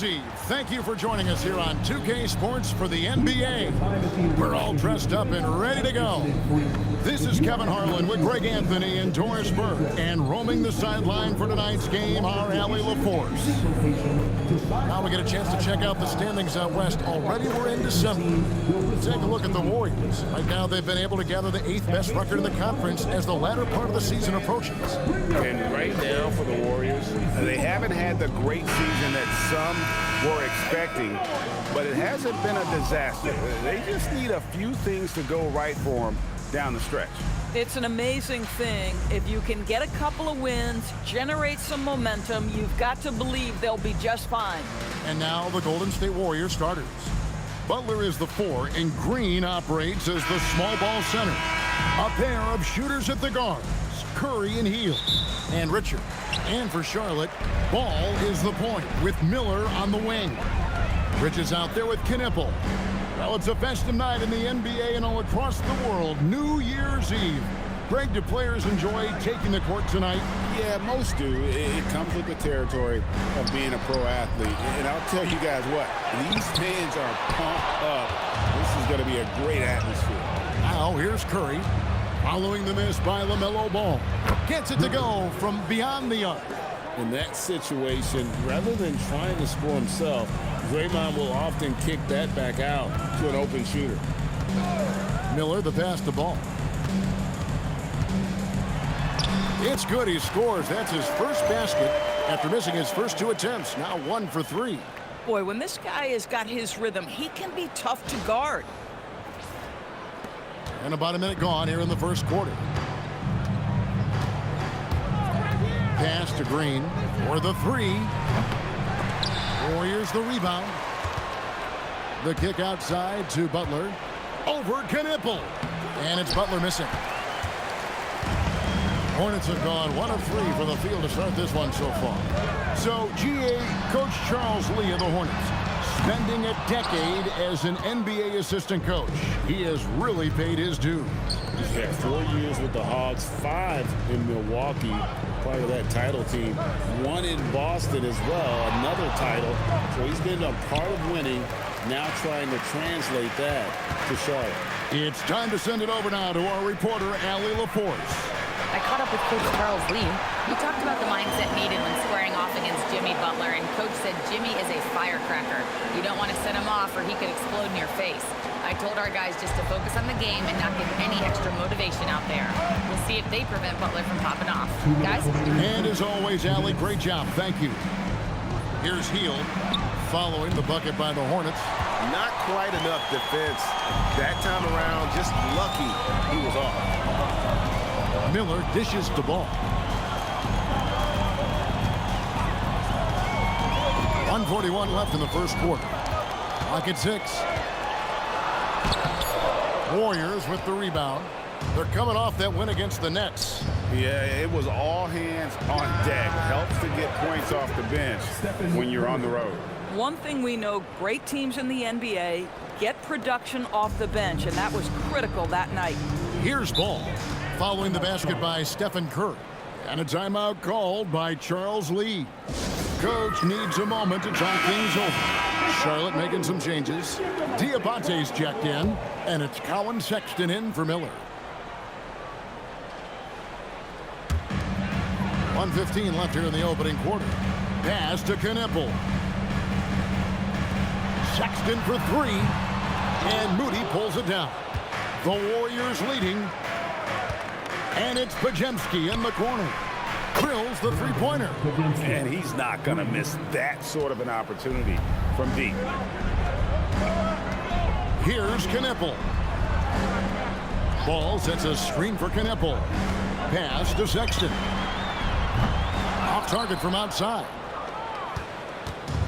Year's Eve. Thank you for joining us here on 2K Sports for the NBA. We're all dressed up and ready to go. This is Kevin Harlan with Greg Anthony and Doris Burke. And roaming the sideline for tonight's game, our Allie LaForce. Now we get a chance to check out the standings out west. Already we're in December. Take a look at the Warriors. Right now they've been able to gather the 8th best record in the conference as the latter part of the season approaches. And right now for the Warriors, they haven't had the great season that some were expecting, but it hasn't been a disaster. They just need a few things to go right for them down the stretch. It's an amazing thing. If you can get a couple of wins, generate some momentum, you've got to believe they'll be just fine. And now the Golden State Warriors starters. Butler is the 4, and Green operates as the small ball center. A pair of shooters at the guards, Curry and Hield, and Richard. And for Charlotte, Ball is the point with Miller on the wing. Rich is out there with Knipple. Well, it's a festive night in the NBA and all across the world. New Year's Eve. Greg, do players enjoy taking the court tonight? Yeah, most do. It comes with the territory of being a pro athlete. And I'll tell you guys what, these fans are pumped up. This is going to be a great atmosphere. Now, here's Curry. Following the miss by LaMelo Ball. Gets it to go from beyond the arc. In that situation, rather than trying to score himself, Draymond will often kick that back out to an open shooter. Miller, the pass to Ball. It's good. He scores. That's his first basket after missing his first 2 attempts. Now 1 for 3. Boy, when this guy has got his rhythm, he can be tough to guard. And about a minute gone here in the first quarter. Pass to Green for the 3. Warriors the rebound. The kick outside to Butler. Over Knipple. And it's Butler missing. Hornets have gone 1 of 3 for the field to start this one so far. So, GA Coach Charles Lee of the Hornets, spending a decade as an NBA assistant coach. He has really paid his dues. He's had 4 years with the Hawks, 5 in Milwaukee, part of that title team. 1 in Boston as well, another title. So he's been a part of winning, now trying to translate that to Charlotte. It's time to send it over now to our reporter, Allie LaForce. I caught up with Coach Charles Lee. He talked about the mindset needed when squaring off against Jimmy Butler, and Coach said Jimmy is a firecracker. You don't want to set him off or he could explode in your face. I told our guys just to focus on the game and not give any extra motivation out there. We'll see if they prevent Butler from popping off. Guys? And as always, Allie, great job. Thank you. Here's Hield following the bucket by the Hornets. Not quite enough defense that time around. Just lucky he was off. Miller dishes the ball. 1:41 left in the first quarter. Clock at 6. Warriors with the rebound. They're coming off that win against the Nets. Yeah, it was all hands on deck. Helps to get points off the bench when you're on the road. One thing we know, great teams in the NBA get production off the bench, and that was critical that night. Here's Ball. Following the basket by Stephen Curry. And a timeout called by Charles Lee. Coach needs a moment to talk things over. Charlotte making some changes. Diabate's checked in. And it's Colin Sexton in for Miller. 1:15 left here in the opening quarter. Pass to Knipple. Sexton for 3. And Moody pulls it down. The Warriors leading. And it's Pajemski in the corner. Drills the three-pointer. And he's not going to miss that sort of an opportunity from deep. Here's Knipple. Ball sets a screen for Knipple. Pass to Sexton. Off target from outside.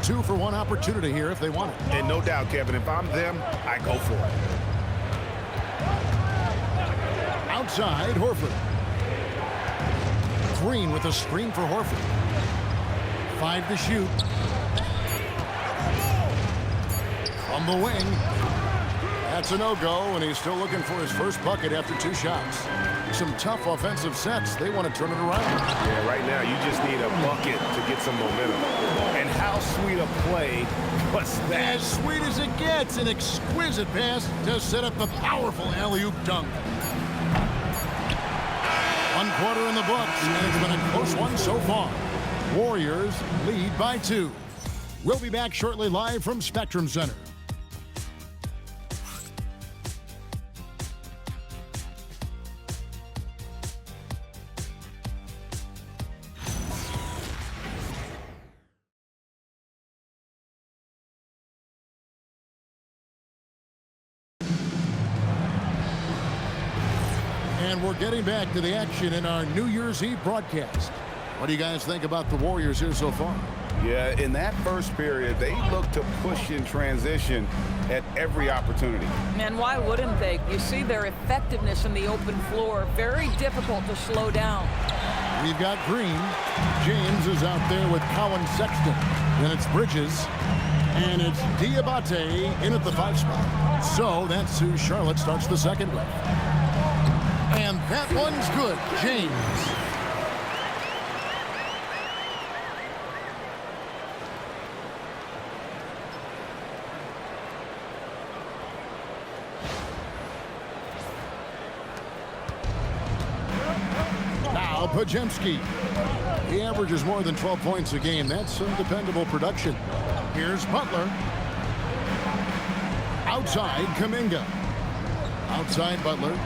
2 for 1 opportunity here if they want it. And no doubt, Kevin, if I'm them, I go for it. Outside, Horford. Green with a screen for Horford. 5 to shoot. From the wing. That's a no-go, and he's still looking for his first bucket after 2 shots. some tough offensive sets. They want to turn it around. Yeah, right now you just need a bucket to get some momentum. And how sweet a play was that? As sweet as it gets, an exquisite pass to set up the powerful alley-oop dunk. 1 quarter in the books, and it's been a close one so far. Warriors lead by 2. We'll be back shortly live from Spectrum Center. And we're getting back to the action in our New Year's Eve broadcast. What do you guys think about the Warriors here so far? Yeah, in that first period, they looked to push in transition at every opportunity. And why wouldn't they? You see their effectiveness in the open floor. Very difficult to slow down. We've got Green. James is out there with Colin Sexton. Then it's Bridges. And it's Diabate in at the 5 spot. So that's who Charlotte starts the second with. And that one's good. James. Now Pajemski. He averages more than 12 points a game. That's some dependable production. Here's Butler. Outside Kuminga. Outside Butler.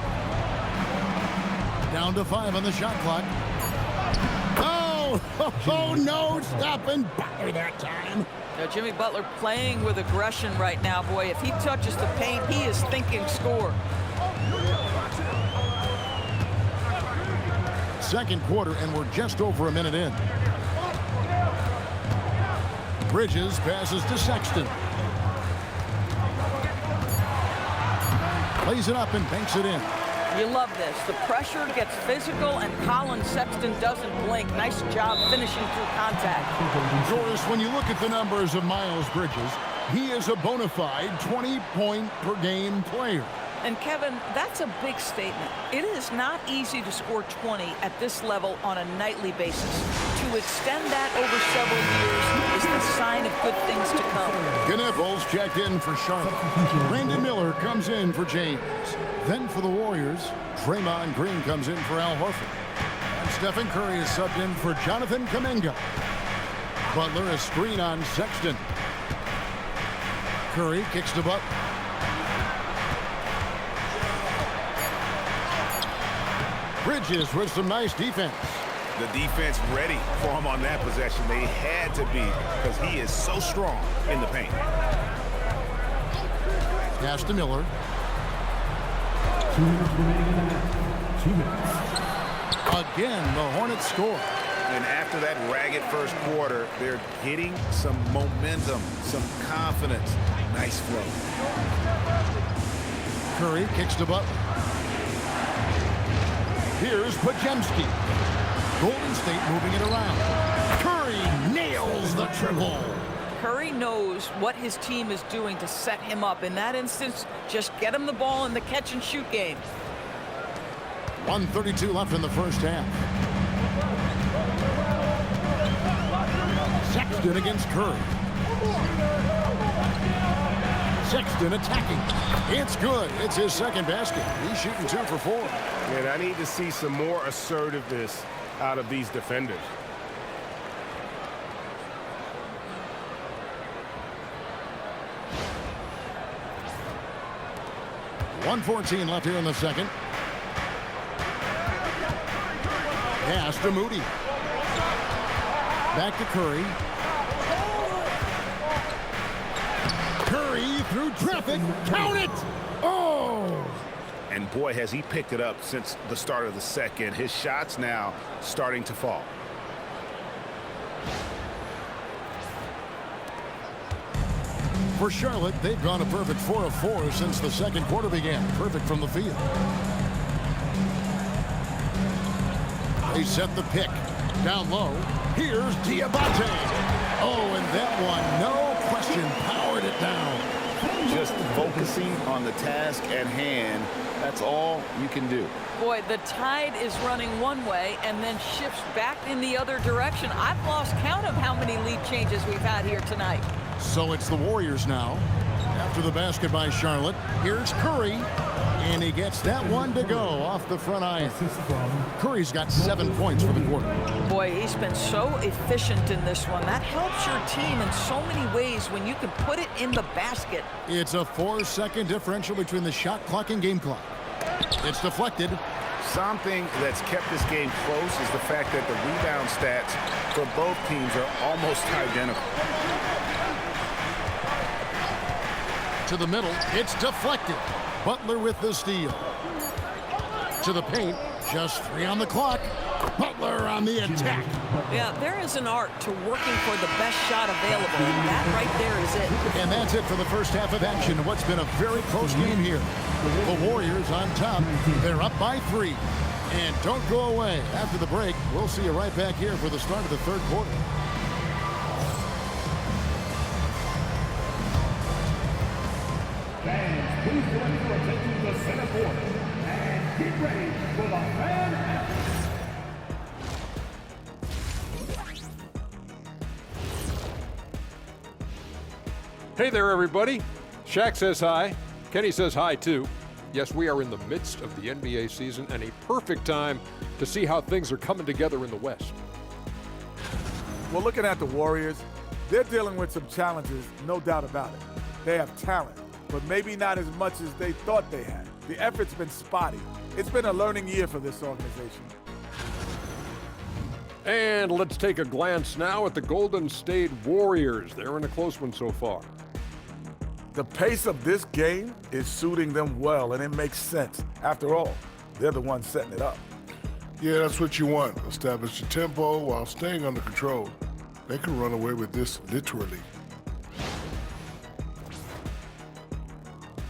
Down to 5 on the shot clock. Oh, no, stopping Butler that time. Now, Jimmy Butler playing with aggression right now. Boy, if he touches the paint, he is thinking score. Second quarter, and we're just over a minute in. Bridges passes to Sexton. Lays it up and banks it in. You love this. The pressure gets physical, and Colin Sexton doesn't blink. Nice job finishing through contact. Doris, when you look at the numbers of Miles Bridges, he is a bona fide 20-point-per-game player. And Kevin, that's a big statement. It is not easy to score 20 at this level on a nightly basis. To extend that over several years is the sign of good things to come. Knipples checked in for Charlotte. Brandon Miller comes in for James. Then for the Warriors, Draymond Green comes in for Al Horford. And Stephen Curry is subbed in for Jonathan Kuminga. Butler a screen on Sexton. Curry kicks to Butler. Bridges with some nice defense. The defense ready for him on that possession. They had to be, because he is so strong in the paint. Pass to Miller. 2 minutes remaining. 2 minutes. Again, the Hornets score. And after that ragged first quarter, they're getting some momentum, some confidence. Nice flow. Curry kicks to Butler. Here's Pajemski. Golden State moving it around. Curry nails the triple. Curry knows what his team is doing to set him up. In that instance, just get him the ball in the catch-and-shoot game. 1:32 left in the first half. Sexton against Curry. Sexton attacking. It's good. It's his second basket. He's shooting 2 for 4. And I need to see some more assertiveness out of these defenders. .114 left here in the second. Pass to Moody. Back to Curry. Curry through traffic. Count it! Oh! And boy, has he picked it up since the start of the second. His shots now starting to fall. For Charlotte, they've gone a perfect 4 of 4 since the second quarter began. Perfect from the field. They set the pick. Down low. Here's Diabate. Oh, and that one, no question, powered it down. Just focusing on the task at hand. That's all you can do. Boy, the tide is running one way and then shifts back in the other direction. I've lost count of how many lead changes we've had here tonight. So it's the Warriors now. After the basket by Charlotte, here's Curry, and he gets that one to go off the front iron. Curry's got 7 points for the quarter. Boy, he's been so efficient in this one. That helps your team in so many ways when you can put it in the basket. It's a 4-second differential between the shot clock and game clock. It's deflected. Something that's kept this game close is the fact that the rebound stats for both teams are almost identical. To the middle, it's deflected. Butler with the steal. To the paint, just 3 on the clock. Butler on the attack. Yeah, there is an art to working for the best shot available, and that right there is it. And that's it for the first half of action. What's been a very close game here. The Warriors on top. They're up by 3. And don't go away. After the break, we'll see you right back here for the start of the third quarter. Fans, please direct your attention to the center court and get ready for the fan anthem. Hey there, everybody. Shaq says hi. Kenny says hi, too. Yes, we are in the midst of the NBA season and a perfect time to see how things are coming together in the West. Well, looking at the Warriors, they're dealing with some challenges, no doubt about it. They have talent, but maybe not as much as they thought they had. The effort's been spotty. It's been a learning year for this organization. And let's take a glance now at the Golden State Warriors. They're in a close one so far. The pace of this game is suiting them well, and it makes sense. After all, they're the ones setting it up. Yeah, that's what you want. Establish your tempo while staying under control. They can run away with this literally.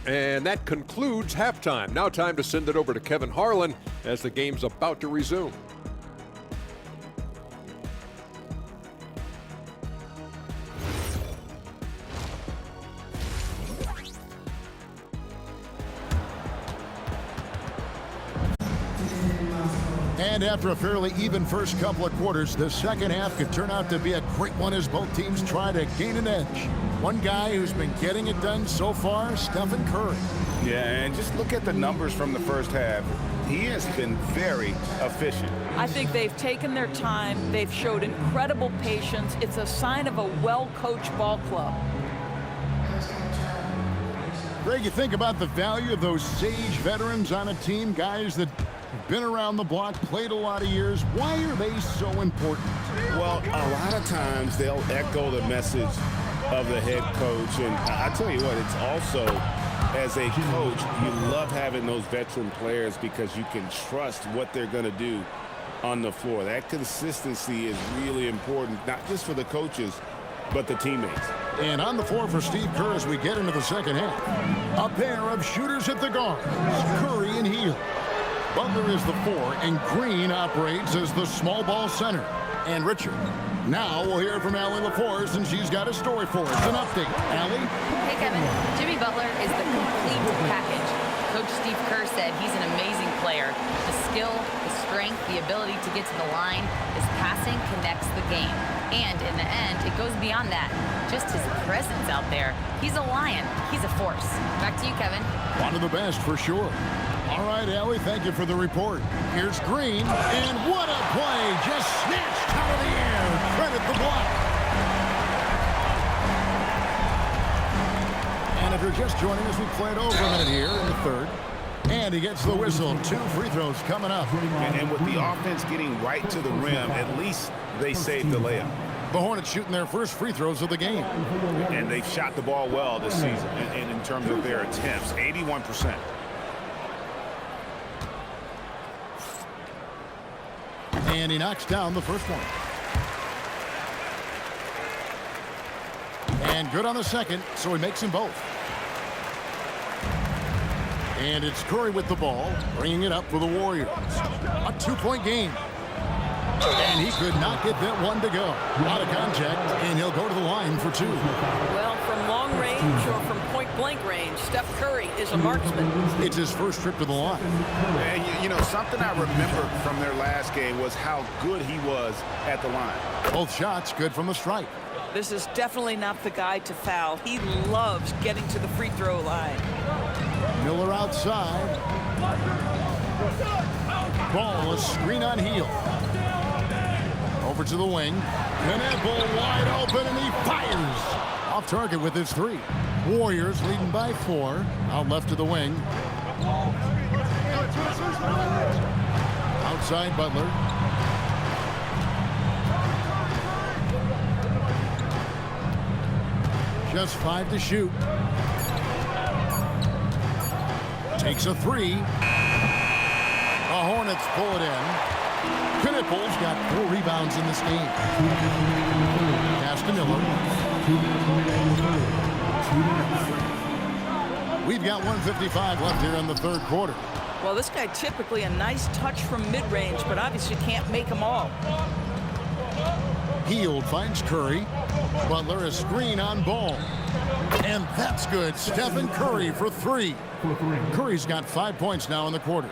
And that concludes halftime. Now time to send it over to Kevin Harlan as the game's about to resume. And after a fairly even first couple of quarters, the second half could turn out to be a great one as both teams try to gain an edge. One guy who's been getting it done so far, Stephen Curry. Yeah, and just look at the numbers from the first half. He has been very efficient. I think they've taken their time. They've showed incredible patience. It's a sign of a well-coached ball club. Greg, you think about the value of those sage veterans on a team, guys that have been around the block, played a lot of years. Why are they so important? Well, a lot of times they'll echo the message of the head coach. And I tell you what, it's also, as a coach, you love having those veteran players because you can trust what they're going to do on the floor. That consistency is really important, not just for the coaches, but the teammates. And on the floor for Steve Kerr as we get into the second half. A pair of shooters at the guards, Curry and Hield. Butler is the 4, and Green operates as the small ball center. And Richard. Now we'll hear from Allie LaForce, and she's got a story for us. An update. Allie? Hey, Kevin. Jimmy Butler is the complete package. Coach Steve Kerr said he's an amazing player. The skill, the strength, the ability to get to the line, his passing connects the game. And in the end, it goes beyond that. Just his presence out there. He's a lion. He's a force. Back to you, Kevin. One of the best for sure. All right, Allie, thank you for the report. Here's Green, and what a play! Just snatched out of the air. Credit the block. And if you're just joining us, we played over a minute here in the third. And he gets the whistle. 2 free throws coming up. And with the offense getting right to the rim, at least they saved the layup. The Hornets shooting their first free throws of the game. And they've shot the ball well this season in terms of their attempts, 81%. And he knocks down the first one. And good on the second, so he makes them both. And it's Curry with the ball, bringing it up for the Warriors. A 2-point game. And he could not get that one to go. Out of contact, and he'll go to the line for 2. Well, from long range, Sure, from point-blank range, Steph Curry is a marksman. It's his first trip to the line. And, you know, something I remember from their last game was how good he was at the line. Both shots good from the stripe. This is definitely not the guy to foul. He loves getting to the free throw line. Miller outside. Ball, a screen on Heel. Over to the wing. Knapp wide open, and he fires. Off target with his three. Warriors leading by 4. Out left to the wing. Outside Butler. Just 5 to shoot. Takes a 3. The Hornets pull it in. Knapp's got 4 rebounds in this game. Pass to Miller. We've got 1:55 left here in the third quarter. Well, this guy typically a nice touch from mid-range, but obviously can't make them all. Hield finds Curry. Butler a screen on Ball. And that's good. Stephen Curry for 3. Curry's got 5 points now in the quarter.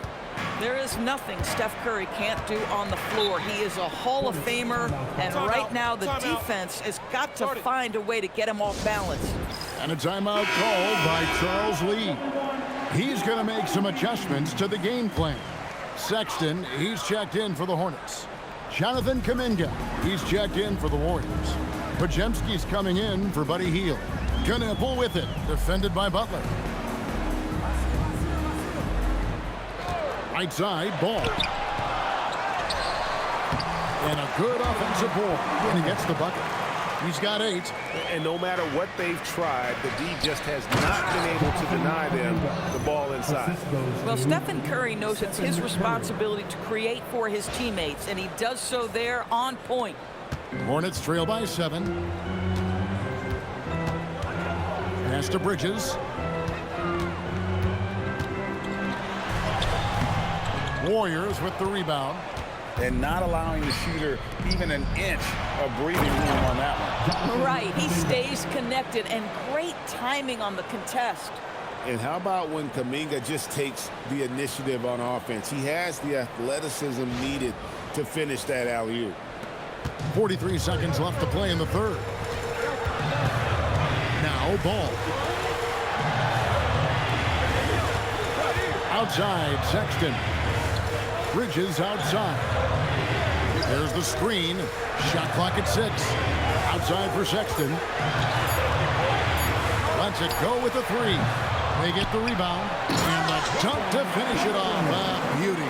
There is nothing Steph Curry can't do on the floor. He is a Hall of Famer, and right now the defense has got to find a way to get him off balance. And a timeout called by Charles Lee. He's going to make some adjustments to the game plan. Sexton, he's checked in for the Hornets. Jonathan Kuminga, he's checked in for the Warriors. Podziemski's coming in for Buddy Hield. Knapp with it, defended by Butler. Right side, Ball. And a good offensive ball. And he gets the bucket. He's got 8. And no matter what they've tried, the D just has not been able to deny them the ball inside. Well, Stephen Curry knows it's his responsibility to create for his teammates, and he does so there on point. Hornets trail by 7. Pass to Bridges. Warriors with the rebound. And not allowing the shooter even an inch of breathing room on that one. Right, he stays connected, and great timing on the contest. And how about when Kuminga just takes the initiative on offense? He has the athleticism needed to finish that alley-oop. 43 seconds left to play in the third. Now Ball. Outside, Sexton. Bridges outside. There's the screen. Shot clock at 6. Outside for Sexton. Lets it go with the 3. They get the rebound. And the dunk to finish it off. Beauty.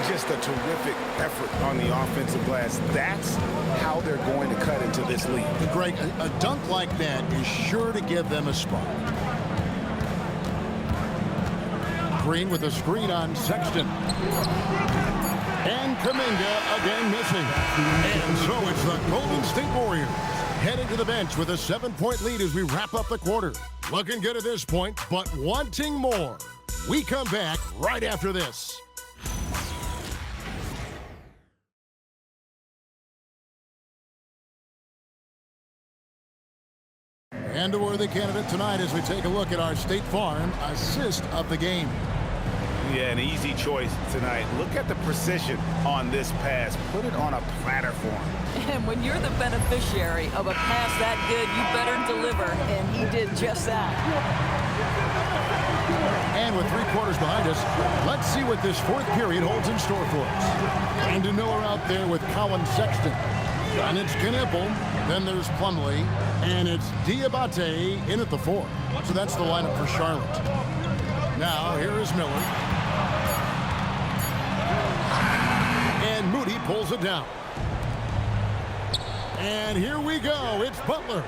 Just a terrific effort on the offensive glass. That's how they're going to cut into this lead. Greg, a dunk like that is sure to give them a spot. Green with a screen on Sexton. And Kuminga again missing. And so it's the Golden State Warriors heading to the bench with a 7-point lead as we wrap up the quarter. Looking good at this point, but wanting more. We come back right after this. And a worthy candidate tonight as we take a look at our State Farm assist of the game. Yeah, an easy choice tonight. Look at the precision on this pass. Put it on a platter for him. And when you're the beneficiary of a pass that good, you better deliver, and he did just that. And with 3 quarters behind us, let's see what this fourth period holds in store for us. Brandon Miller out there with Colin Sexton. And it's Knapp, then there's Plumlee, and it's Diabate in at the 4. So that's the lineup for Charlotte. Now, here is Miller. And Moody pulls it down. And here we go. It's Butler.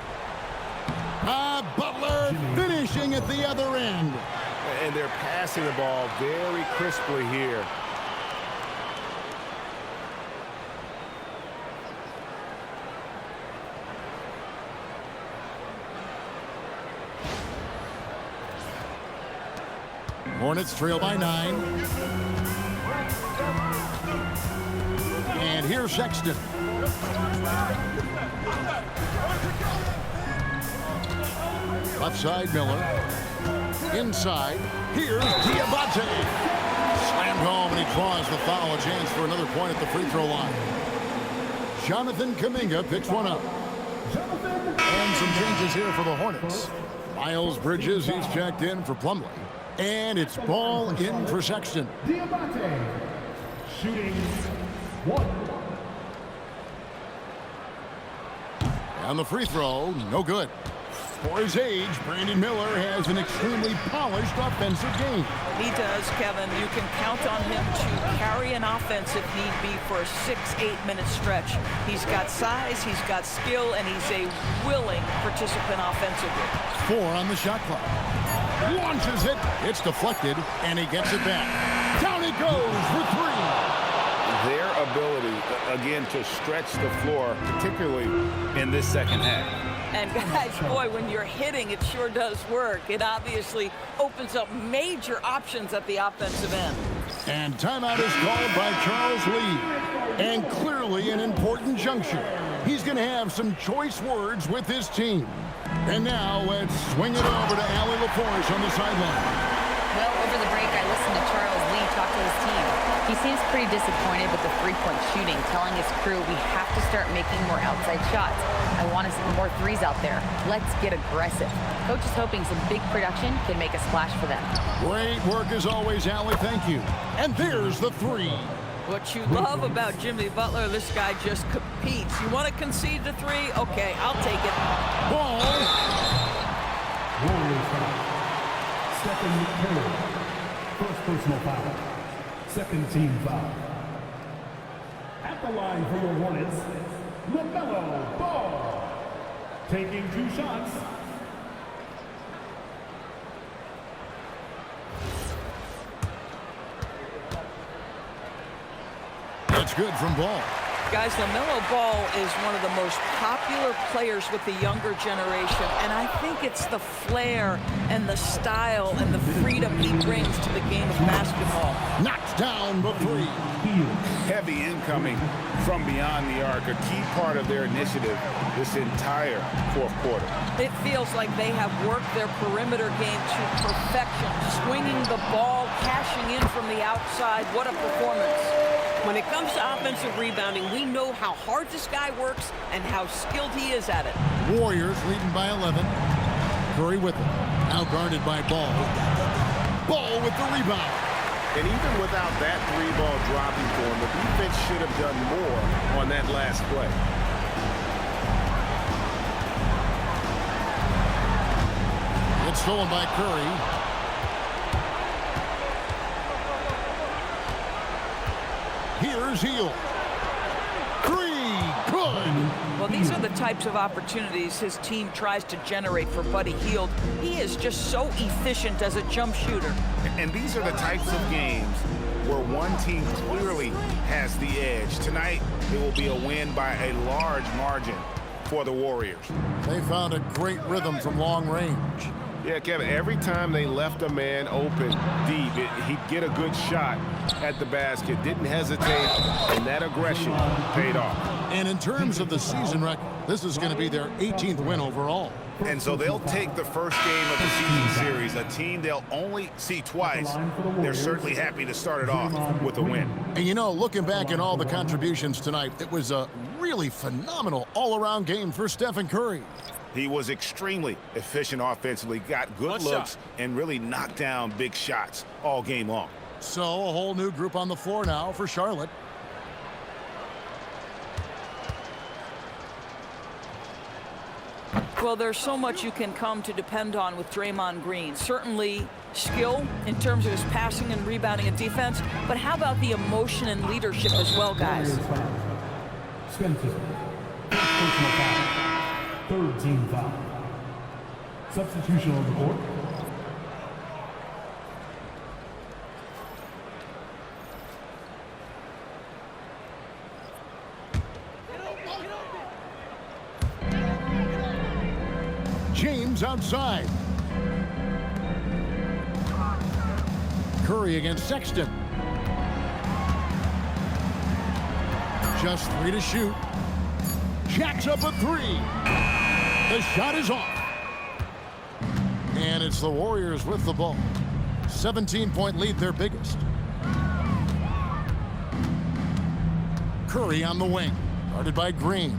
Butler finishing at the other end. And they're passing the ball very crisply here. Hornets trail by 9. And here's Sexton. Left side, Miller. Inside, here's Diabate. Slammed home, and he draws the foul. A chance for another point at the free throw line. Jonathan Kuminga picks one up. And some changes here for the Hornets. Miles Bridges, he's checked in for Plumlee. And it's ball in for Sexton. Diabate. Shooting 1. On the free throw, no good. For his age, Brandon Miller has an extremely polished offensive game. He does, Kevin. You can count on him to carry an offense if need be for a 6-8 minute stretch. He's got size, he's got skill, and he's a willing participant offensively. 4 on the shot clock. Launches it. It's deflected, and he gets it back. Down it goes for 3. Their ability, again, to stretch the floor, particularly in this second half. And guys, boy, when you're hitting, it sure does work. It obviously opens up major options at the offensive end. And timeout is called by Charles Lee. And clearly an important juncture. He's going to have some choice words with his team. And now let's swing it over to Allie LaForge on the sideline. Well, over the break, I listened to Charles Lee talk to his team. He seems pretty disappointed with the three-point shooting, telling his crew we have to start making more outside shots. I want to see more threes out there. Let's get aggressive. Coach is hoping some big production can make a splash for them. Great work as always, Allie. Thank you. And there's the 3. What you love about Jimmy Butler, this guy just competes. You want to concede the 3? Okay, I'll take it. Ball. Warriors foul. Stephen Curry. First personal foul. Second team foul. At the line for your Hornets, LaMelo Ball. Taking 2 shots. That's good from Ball. Guys, LaMelo Ball is one of the most popular players with the younger generation, and I think it's the flair and the style and the freedom he brings to the game of basketball. Knocks down the 3. Heavy incoming from beyond the arc, a key part of their initiative this entire fourth quarter. It feels like they have worked their perimeter game to perfection, swinging the ball, cashing in from the outside. What a performance. When it comes to offensive rebounding, we know how hard this guy works and how skilled he is at it. Warriors leading by 11. Curry with it. Now guarded by Ball. Ball with the rebound. And even without that 3-ball dropping for him, the defense should have done more on that last play. It's stolen by Curry. Here's Hield. 3, good. Well, these are the types of opportunities his team tries to generate for Buddy Hield. He is just so efficient as a jump shooter. And these are the types of games where one team clearly has the edge. Tonight, it will be a win by a large margin for the Warriors. They found a great rhythm from long range. Yeah, Kevin, every time they left a man open deep, he'd get a good shot at the basket. Didn't hesitate, and that aggression paid off. And in terms of the season record, this is going to be their 18th win overall. And so they'll take the first game of the season series, a team they'll only see twice. They're certainly happy to start it off with a win. And you know, looking back at all the contributions tonight, it was a really phenomenal all-around game for Stephen Curry. He was extremely efficient offensively, got good looks, and really knocked down big shots all game long. So a whole new group on the floor now for Charlotte. Well, there's so much you can come to depend on with Draymond Green. Certainly skill in terms of his passing and rebounding and defense, but how about the emotion and leadership as well, guys? Spencer. Personal foul. Third team foul. Substitution on the court. James outside. Curry against Sexton. Just 3 to shoot. Jacks up a 3. The shot is off. it's the Warriors with the ball. 17-point lead, their biggest. Curry on the wing, guarded by Green.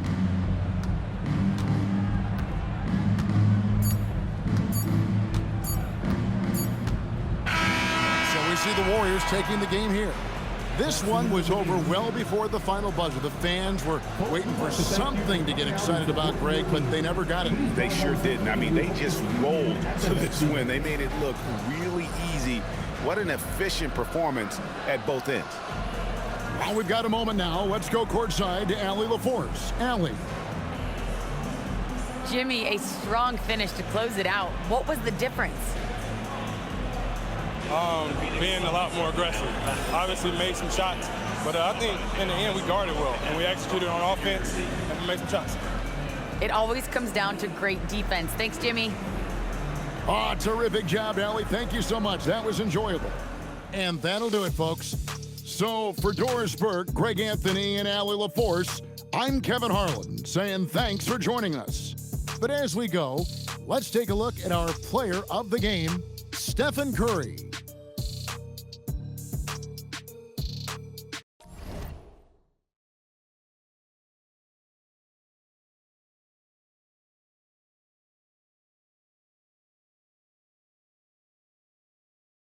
So we see the Warriors taking the game here. This one was over well before the final buzzer. The fans were waiting for something to get excited about, Greg, but they never got it. They sure didn't. I mean, they just rolled to this win. They made it look really easy. What an efficient performance at both ends. Well, we've got a moment now. Let's go courtside to Allie LaForce. Allie. Jimmy, a strong finish to close it out. What was the difference? Being a lot more aggressive. Obviously made some shots, but I think in the end we guarded well and we executed on offense and we made some shots. It always comes down to great defense. Thanks, Jimmy. Oh, terrific job, Allie. Thank you so much. That was enjoyable. And that'll do it, folks. So for Doris Burke, Greg Anthony, and Allie LaForce, I'm Kevin Harlan saying thanks for joining us. But as we go, let's take a look at our player of the game, Stephen Curry.